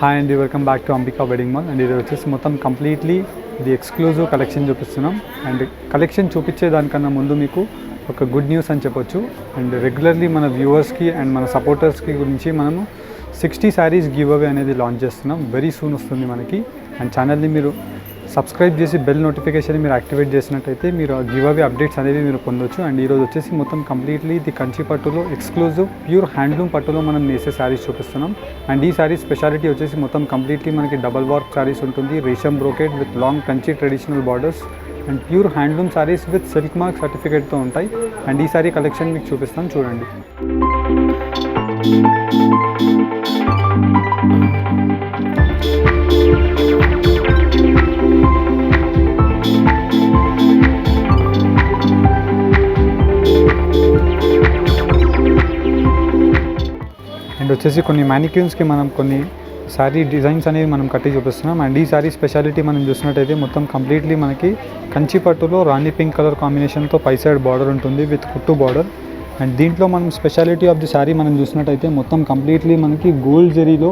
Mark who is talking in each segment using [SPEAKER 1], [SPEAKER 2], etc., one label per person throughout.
[SPEAKER 1] Hi అండి, welcome back to Ambika wedding mall. And ఇది వచ్చేసి మొత్తం కంప్లీట్లీ ఇది ఎక్స్క్లూజివ్ కలెక్షన్ చూపిస్తున్నాం. అండ్ కలెక్షన్ చూపించే దానికన్నా ముందు మీకు ఒక గుడ్ న్యూస్ అని చెప్పొచ్చు. అండ్ రెగ్యులర్లీ మన వ్యూవర్స్కి అండ్ మన సపోర్టర్స్కి గురించి మనము 60 శారీస్ గివ్ అవే అనేది లాంచ్ చేస్తున్నాం. వెరీ సూన్ వస్తుంది మనకి. అండ్ ఛానల్ని మీరు సబ్స్క్రైబ్ చేసి బెల్ నోటిఫికేషన్ మీరు యాక్టివేట్ చేసినట్టయితే మీరు గివ్ అవే అప్డేట్స్ అనేవి మీరు పొందొచ్చు. అండ్ ఈరోజు వచ్చేసి మొత్తం కంప్లీట్లీ ఇది కంచి పట్టులో ఎక్స్క్లూజివ్ ప్యూర్ హ్యాండ్లూమ్ పట్టులో మనం వేసే శారీస్ చూపిస్తున్నాం. అండ్ ఈ శారీస్ స్పెషాలిటీ వచ్చేసి మొత్తం కంప్లీట్లీ మనకి డబల్ వర్క్ శారీస్ ఉంటుంది, రేషం brocade with long Kanchi traditional borders and pure handloom saris with silk mark సర్టిఫికేట్తో ఉంటాయి. అండ్ ఈ శారీ కలెక్షన్ మీకు చూపిస్తాను, చూడండి. అండ్ వచ్చేసి కొన్ని మ్యానిక్యూన్స్కి మనం కొన్ని శారీ డిజైన్స్ అనేవి మనం కట్టి చూపిస్తున్నాం. అండ్ ఈ శారీ స్పెషాలిటీ మనం చూసినట్టయితే మొత్తం కంప్లీట్లీ మనకి కంచి పట్టులో రాణి పింక్ కలర్ కాంబినేషన్తో పై సైడ్ బార్డర్ ఉంటుంది విత్ కుట్టు బార్డర్. అండ్ దీంట్లో మనం స్పెషాలిటీ ఆఫ్ ది శారీ మనం చూసినట్టయితే మొత్తం కంప్లీట్లీ మనకి గోల్డ్ జరీలో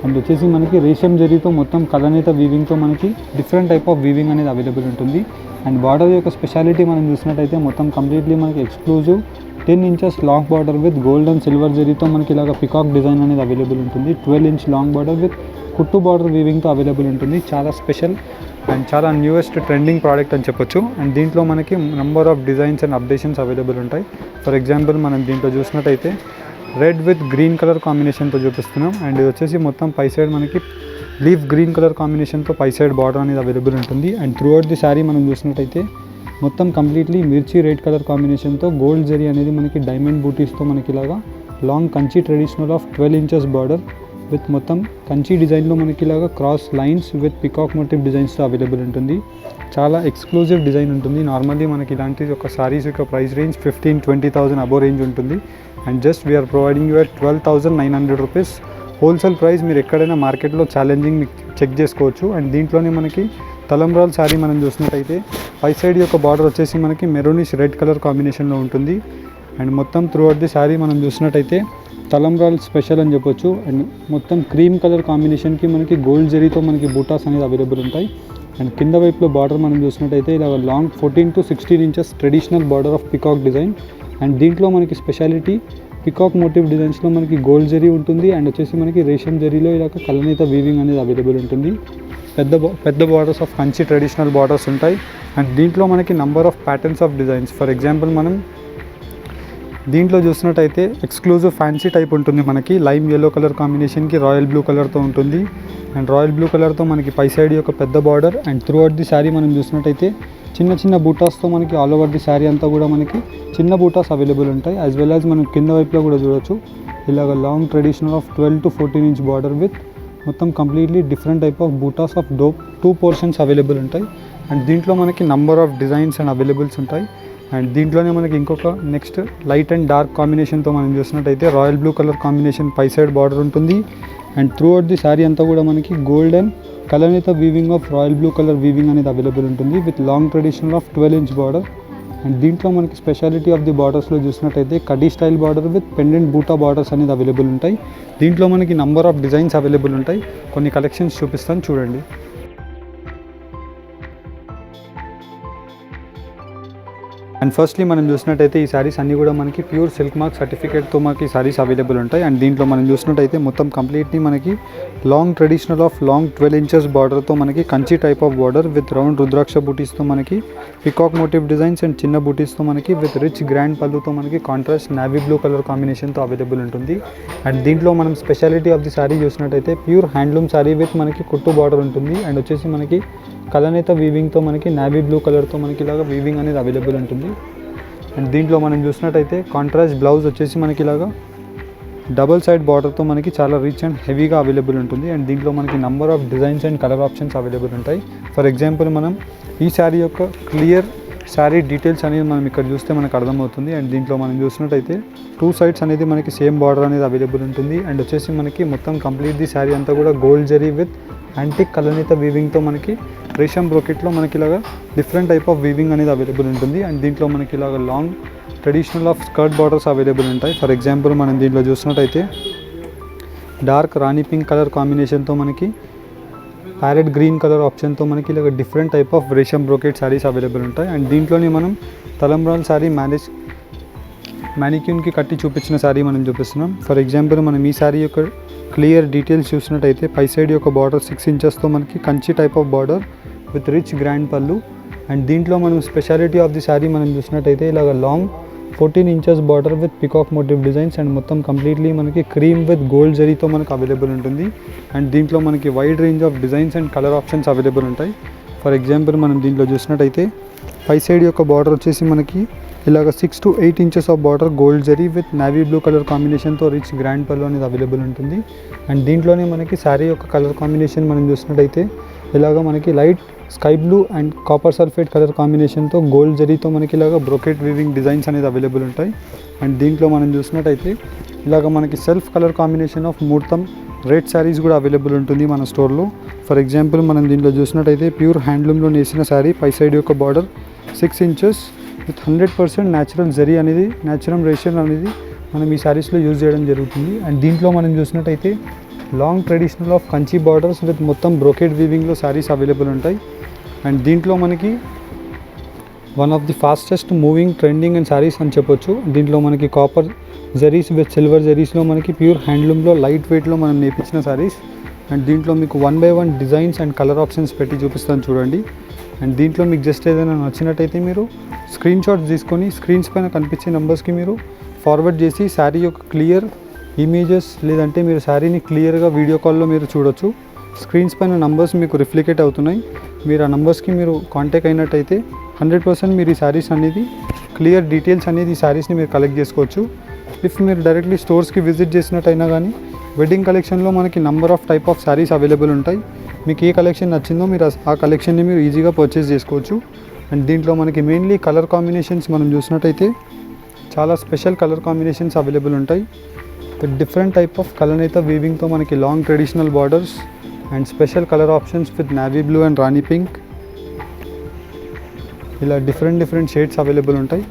[SPEAKER 1] అండ్ వచ్చేసి మనకి రేషం జరీతో మొత్తం కలనేత వీవింగ్తో మనకి డిఫరెంట్ టైప్ ఆఫ్ వీవింగ్ అనేది అవైలబుల్ ఉంటుంది. అండ్ బార్డర్ యొక్క స్పెషాలిటీ మనం చూసినట్టయితే మొత్తం కంప్లీట్లీ మనకి exclusive 10 inches long border with gold and silver జరీతో మనకి ఇలాగ పికాక్ డిజైన్ అనేది అవైలబుల్ ఉంటుంది. 12 ఇంచ్ లాంగ్ బార్డర్ విత్ కుట్టు బార్డర్ వీవింగ్తో అవైలబుల్ ఉంటుంది. చాలా స్పెషల్ అండ్ చాలా న్యూయెస్ట్ ట్రెండింగ్ ప్రోడక్ట్ అని చెప్పొచ్చు. అండ్ దీంట్లో మనకి number of designs and updations available ఉంటాయి. ఫర్ ఎగ్జాంపుల్ మనం దీంట్లో చూసినట్టయితే రెడ్ విత్ గ్రీన్ కలర్ కాంబినేషన్తో చూపిస్తున్నాం. అండ్ ఇది వచ్చేసి మొత్తం పై సైడ్ మనకి లీఫ్ గ్రీన్ కలర్ కాంబినేషన్తో పై సైడ్ బార్డర్ అనేది అవైలబుల్ ఉంటుంది. And throughout the sari మనం చూసినట్టయితే మొత్తం కంప్లీట్లీ మిర్చి రెడ్ కలర్ కాంబినేషన్తో గోల్డ్ జరీ అనేది మనకి డైమండ్ బూటీస్తో మనకి ఇలాగా long Kanchi traditional of 12 inches border with మొత్తం కంచి డిజైన్లో మనకి ఇలాగా cross lines with peacock motif డిజైన్స్తో అవైలబుల్ ఉంటుంది. చాలా ఎక్స్క్లూజివ్ డిజైన్ ఉంటుంది. నార్మల్లీ మనకి ఇలాంటి ఒక సారీస్ యొక్క ప్రైస్ రేంజ్ 15-20,000 అబో రేంజ్ ఉంటుంది. And just we're providing you at 12,900 rupees wholesale price. మీరు ఎక్కడైనా మార్కెట్లో ఛాలెంజింగ్ మీకు చెక్ చేసుకోవచ్చు. అండ్ దీంట్లోనే మనకి తలంబ్రాల్ శారీ మనం చూసినట్టయితే పై సైడ్ యొక్క బార్డర్ వచ్చేసి మనకి మెరూనిష్ రెడ్ కలర్ కాంబినేషన్లో ఉంటుంది. అండ్ మొత్తం త్రూ అవుట్ ది శారీ మనం చూసినట్టయితే తలంబ్రాల్ స్పెషల్ అని చెప్పొచ్చు. అండ్ మొత్తం క్రీమ్ కలర్ కాంబినేషన్కి మనకి గోల్డ్ జరీతో మనకి బూటాస్ అనేది అవైలబుల్ ఉంటాయి. అండ్ కింద వైపులో బార్డర్ మనం చూసినట్టయితే ఇలా long 14-16 inches traditional border of peacock design. And దీంట్లో మనకి స్పెషాలిటీ పికాక్ మోటివ్ డిజైన్స్లో మనకి గోల్డ్ జరీ ఉంటుంది. అండ్ వచ్చేసి మనకి రేషం జరీలో ఇలా కలనేత వీవింగ్ అనేది అవైలబుల్ ఉంటుంది. పెద్ద borders of Kanchi traditional borders ఉంటాయి. అండ్ దీంట్లో మనకి number of patterns of designs. For example మనం దీంట్లో చూసినట్టయితే ఎక్స్క్లూజివ్ ఫ్యాన్సీ టైప్ ఉంటుంది. మనకి లైమ్ ఎల్లో కలర్ కాంబినేషన్కి రాయల్ బ్లూ కలర్తో ఉంటుంది. అండ్ రాయల్ బ్లూ కలర్తో మనకి పై సైడ్ యొక్క పెద్ద border. And throughout the sari మనం చూసినట్టయితే చిన్న బూటాస్తో మనకి ఆల్ ఓవర్ ది శారీ అంతా కూడా మనకి చిన్న బూటాస్ అవైలబుల్ ఉంటాయి. యాజ్ వెల్ యాజ్ మనం కింద వైపులో కూడా చూడొచ్చు ఇలాగ long traditional of 12-14 inch border with మొత్తం కంప్లీట్లీ డిఫరెంట్ టైప్ ఆఫ్ బూటాస్ ఆఫ్ 2 పోర్షన్స్ అవైలబుల్ ఉంటాయి. అండ్ దీంట్లో మనకి number of designs and availables ఉంటాయి. అండ్ దీంట్లోనే మనకి ఇంకొక నెక్స్ట్ లైట్ అండ్ డార్క్ కాంబినేషన్తో మనం చూసినట్టయితే రాయల్ బ్లూ కలర్ కాంబినేషన్ పై సైడ్ బార్డర్ ఉంటుంది. And throughout the sari అంతా కూడా మనకి గోల్డ్ అండ్ కలనేత weaving of royal blue colour weaving అనేది అవైలబుల్ ఉంటుంది with long traditional of 12 inch border. And దీంట్లో మనకి స్పెషాలిటీ ఆఫ్ ది బార్డర్స్లో చూసినట్టయితే కడీ స్టైల్ బార్డర్ విత్ పెండెంట్ బూటా బార్డర్స్ అనేది అవైలబుల్ ఉంటాయి. దీంట్లో మనకి నంబర్ ఆఫ్ డిజైన్స్ అవైలబుల్ ఉంటాయి. కొన్ని కలెక్షన్స్ చూపిస్తాను, చూడండి. అండ్ ఫస్ట్లీ మనం చూసినట్టయితే ఈ శారీస్ అన్నీ కూడా మనకి ప్యూర్ సిల్క్ మార్క్ సర్టిఫికేట్తో మనకి శారీస్ అవైలబుల్ ఉంటాయి. అండ్ దీంట్లో మనం చూసినట్టయితే మొత్తం కంప్లీట్లీ మనకి long traditional of long 12 inches బార్డర్తో మనకి Kanchi type of border with round rudraksha బూటీస్తో మనకి పికాక్ మోటివ్ డిజైన్స్ అండ్ చిన్న బూటీస్తో మనకి విత్ రిచ్ గ్రాండ్ పళ్ళుతో మనకి కాంట్రాస్ట్ నావీ బ్లూ కలర్ కాంబినేషన్తో అవైలబుల్ ఉంటుంది. అండ్ దీంట్లో మనం స్పెషాలిటీ ఆఫ్ ది శారీ చూసినట్టయితే ప్యూర్ హ్యాండ్లూమ్ శారీ విత్ మనకి కుట్టు బార్డర్ ఉంటుంది. అండ్ వచ్చేసి మనకి కలనేత వీవింగ్తో మనకి నావీ బ్లూ కలర్తో మనకి ఇలాగా వీవింగ్ అనేది అవైలబుల్ ఉంటుంది. అండ్ దీంట్లో మనం చూసినట్టయితే కాంట్రాస్ట్ బ్లౌజ్ వచ్చేసి మనకి ఇలాగా డబుల్ సైడ్ బార్డర్తో మనకి చాలా రిచ్ అండ్ హెవీగా అవైలబుల్ ఉంటుంది. అండ్ దీంట్లో మనకి number of designs and colour options available ఉంటాయి. ఫర్ ఎగ్జాంపుల్ మనం ఈ శారీ యొక్క క్లియర్ శారీ డీటెయిల్స్ అనేది మనం ఇక్కడ చూస్తే మనకు అర్థమవుతుంది. అండ్ దీంట్లో మనం చూసినట్టయితే 2 సైడ్స్ అనేది మనకి సేమ్ బార్డర్ అనేది అవైలబుల్ ఉంటుంది. అండ్ వచ్చేసి మనకి మొత్తం కంప్లీట్ ది శారీ అంతా కూడా గోల్డ్ జరీ విత్ యాంటిక్ కలనేత వీవింగ్తో మనకి రేషం బ్రోకెట్లో మనకి ఇలాగా డిఫరెంట్ టైప్ ఆఫ్ వీవింగ్ అనేది అవైలబుల్ ఉంటుంది. అండ్ దీంట్లో మనకి ఇలాగ long traditional of skirt borders available ఉంటాయి. ఫర్ ఎగ్జాంపుల్ మనం దీంట్లో చూసినట్టయితే డార్క్ రాణి పింక్ కలర్ కాంబినేషన్తో మనకి ప్యారెట్ గ్రీన్ కలర్ ఆప్షన్తో మనకి ఇలా డిఫరెంట్ టైప్ ఆఫ్ రేషం బ్రోకెట్ శారీస్ అవైలబుల్ ఉంటాయి. అండ్ దీంట్లోనే మనం తలంబ్రాల్ శారీ మ్యానిక్యూన్కి కట్టి చూపించిన శారీ మనం చూపిస్తున్నాం. ఫర్ ఎగ్జాంపుల్ మనం ఈ శారీ యొక్క క్లియర్ డీటెయిల్స్ చూసినట్టయితే పై సైడ్ యొక్క బార్డర్ 6 ఇంచెస్తో మనకి Kanchi type of border with rich grand పళ్ళు. అండ్ దీంట్లో మనం స్పెషాలిటీ ఆఫ్ ది శారీ మనం చూసినట్టయితే ఇలాగ long 14 inches border with peacock motive designs and మొత్తం కంప్లీట్లీ మనకి క్రీమ్ విత్ గోల్డ్ జరీతో మనకు అవైలబుల్ ఉంటుంది. అండ్ దీంట్లో మనకి wide range of designs and colour options available ఉంటాయి. ఫర్ ఎగ్జాంపుల్ మనం దీంట్లో చూసినట్టయితే పై సైడ్ యొక్క బార్డర్ వచ్చేసి మనకి ఇలాగ 6 to 8 inches of border gold zari with navy blue colour కాంబినేషన్తో రిచ్ గ్రాండ్ పళ్ళు అనేది అవైలబుల్ ఉంటుంది. అండ్ దీంట్లోనే మనకి శారీ యొక్క కలర్ కాంబినేషన్ మనం చూసినట్టయితే ఇలాగ మనకి light sky blue and copper sulphate colour కాంబినేషన్తో గోల్డ్ జరీతో మనకి ఇలాగ బ్రోకెట్ వీవింగ్ డిజైన్స్ అనేది అవైలబుల్ ఉంటాయి. అండ్ దీంట్లో మనం చూసినట్టయితే ఇలాగ మనకి సెల్ఫ్ కలర్ కాంబినేషన్ ఆఫ్ ముహూర్తం రెడ్ శారీస్ కూడా అవైలబుల్ ఉంటుంది మన స్టోర్లో. ఫర్ ఎగ్జాంపుల్ మనం దీంట్లో చూసినట్టయితే ప్యూర్ హ్యాండ్లూమ్లో నేసిన శారీ పై సైడ్ యొక్క border 6 inches with 100% natural zari అనేది న్యాచురల్ రేషియల్ అనేది మనం ఈ శారీస్లో యూజ్ చేయడం జరుగుతుంది. అండ్ దీంట్లో మనం చూసినట్టయితే long traditional of Kanchi borders with మొత్తం బ్రోకెట్ వీవింగ్లో శారీస్ అవైలబుల్ ఉంటాయి. అండ్ దీంట్లో మనకి one of the fastest moving trending and saris అని చెప్పొచ్చు. దీంట్లో మనకి కాపర్ జరీస్ విత్ సిల్వర్ జరీస్లో మనకి ప్యూర్ హ్యాండ్లూమ్లో లైట్ వెయిట్లో మనం నేర్పించిన శారీస్. అండ్ దీంట్లో మీకు 1 by 1 designs and colour options పెట్టి చూపిస్తాను చూడండి. అండ్ దీంట్లో మీకు జస్ట్ ఏదైనా నచ్చినట్టయితే మీరు స్క్రీన్ షాట్స్ తీసుకొని స్క్రీన్స్ పైన కనిపించే నెంబర్స్కి మీరు ఫార్వర్డ్ చేసి శారీ యొక్క క్లియర్ ఇమేజెస్ లేదంటే మీరు శారీని క్లియర్గా వీడియో కాల్లో మీరు చూడొచ్చు. స్క్రీన్స్ పైన నంబర్స్ మీకు రిఫ్లెక్ట్ అవుతున్నాయి. మీరు ఆ నంబర్స్కి మీరు కాంటాక్ట్ అయినట్టయితే 100% మీరు ఈ శారీస్ అనేది క్లియర్ డీటెయిల్స్ అనేది ఈ శారీస్ని మీరు కలెక్ట్ చేసుకోవచ్చు. ఇఫ్ మీరు డైరెక్ట్లీ స్టోర్స్కి విజిట్ చేసినట్టయినా కానీ వెడ్డింగ్ కలెక్షన్లో మనకి number of type of saris available ఉంటాయి. మీకు ఏ కలెక్షన్ నచ్చిందో మీరు ఆ కలెక్షన్ని మీరు ఈజీగా పర్చేస్ చేసుకోవచ్చు. అండ్ దీంట్లో మనకి మెయిన్లీ కలర్ కాంబినేషన్స్ మనం చూసినట్టయితే చాలా స్పెషల్ కలర్ కాంబినేషన్స్ అవైలబుల్ ఉంటాయి. డిఫరెంట్ టైప్ ఆఫ్ కలనేత వీవింగ్తో మనకి long traditional borders and special colour options with navy blue and Rani pink ఇలా డిఫరెంట్ షేడ్స్ అవైలబుల్ ఉంటాయి.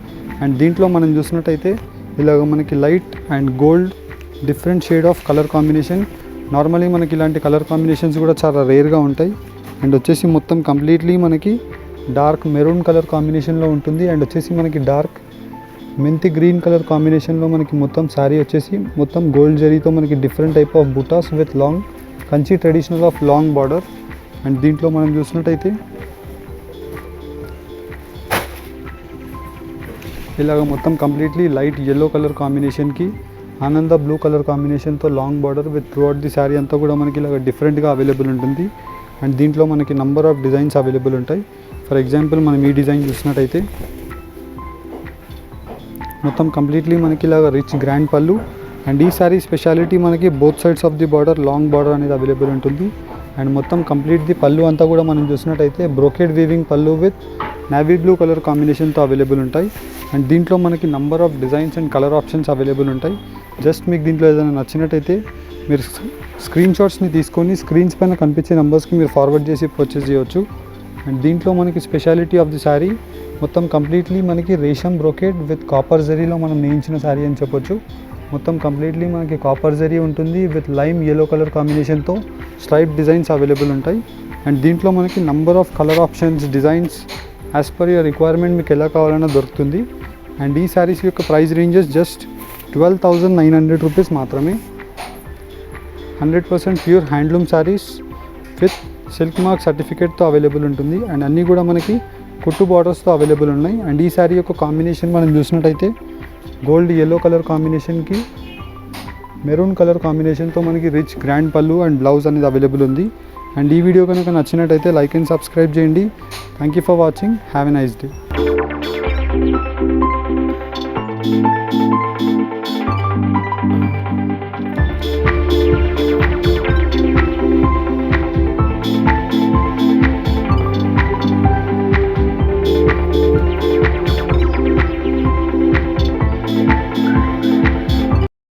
[SPEAKER 1] అండ్ దీంట్లో మనం చూసినట్టయితే ఇలాగ మనకి light and gold different shade of colour combination. Normally మనకి ఇలాంటి కలర్ కాంబినేషన్స్ కూడా చాలా రేర్గా ఉంటాయి. అండ్ వచ్చేసి మొత్తం కంప్లీట్లీ మనకి డార్క్ మెరూన్ కలర్ కాంబినేషన్లో ఉంటుంది. అండ్ వచ్చేసి మనకి డార్క్ మెంతి గ్రీన్ కలర్ కాంబినేషన్లో మనకి మొత్తం శారీ వచ్చేసి మొత్తం గోల్డ్ జరీతో మనకి different type of butas with long Kanchi traditional of long border. And దీంట్లో మనం చూసినట్టయితే ఇలాగ మొత్తం కంప్లీట్లీ లైట్ ఎల్లో కలర్ కాంబినేషన్కి ఆనంద బ్లూ కలర్ కాంబినేషన్తో long border with through out the sari అంతా కూడా మనకి ఇలాగ డిఫరెంట్గా అవైలబుల్ ఉంటుంది. అండ్ దీంట్లో మనకి నంబర్ ఆఫ్ డిజైన్స్ అవైలబుల్ ఉంటాయి. ఫర్ ఎగ్జాంపుల్ మనం ఈ డిజైన్ చూసినట్టయితే మొత్తం కంప్లీట్లీ మనకి ఇలాగ రిచ్ గ్రాండ్ పళ్ళు. అండ్ ఈ శారీ స్పెషాలిటీ మనకి both sides of the border long border అనేది అవైలబుల్ ఉంటుంది. అండ్ మొత్తం కంప్లీట్ ది పళ్ళు అంతా కూడా మనం చూసినట్టయితే బ్రోకెడ్ వీవింగ్ పళ్ళు విత్ నావీ బ్లూ కలర్ కాంబినేషన్తో అవైలబుల్ ఉంటాయి. అండ్ దీంట్లో మనకి number of designs and colour options available ఉంటాయి. జస్ట్ మీకు దీంట్లో ఏదైనా నచ్చినట్టయితే మీరు స్క్రీన్ షాట్స్ని తీసుకొని స్క్రీన్స్ పైన కనిపించే నెంబర్స్కి మీరు ఫార్వర్డ్ చేసి పర్చేస్ చేయవచ్చు. అండ్ దీంట్లో మనకి స్పెషాలిటీ ఆఫ్ ది శారీ మొత్తం కంప్లీట్లీ మనకి రేషం బ్రోకెట్ విత్ కాపర్ జరీలో మనం నేయించిన శారీ అని చెప్పొచ్చు. మొత్తం కంప్లీట్లీ మనకి కాపర్ జరీ ఉంటుంది విత్ లైమ్ ఎల్లో కలర్ కాంబినేషన్తో స్ట్రైప్ డిజైన్స్ అవైలబుల్ ఉంటాయి. అండ్ దీంట్లో మనకి number of colour options designs as per your requirement మీకు ఎలా కావాలన్నా దొరుకుతుంది. అండ్ ఈ శారీస్ యొక్క ప్రైస్ రేంజెస్ జస్ట్ 12,900 రూపీస్ మాత్రమే. 100% pure handloom saris with silk mark సర్టిఫికేట్తో అవైలబుల్ ఉంటుంది. అండ్ అన్నీ కూడా మనకి కుట్టు బార్డర్స్తో అవైలబుల్ ఉన్నాయి. అండ్ ఈ శారీ యొక్క కాంబినేషన్ మనం చూసినట్టయితే గోల్డ్ ఎల్లో కలర్ కాంబినేషన్కి మెరూన్ కలర్ కాంబినేషన్తో మనకి రిచ్ గ్రాండ్ పళ్ళు అండ్ బ్లౌజ్ అనేది అవైలబుల్ ఉంది. అండ్ ఈ వీడియో కనుక నచ్చినట్టయితే లైక్ అండ్ సబ్స్క్రైబ్ చేయండి. Thank you for watching. Have a nice day.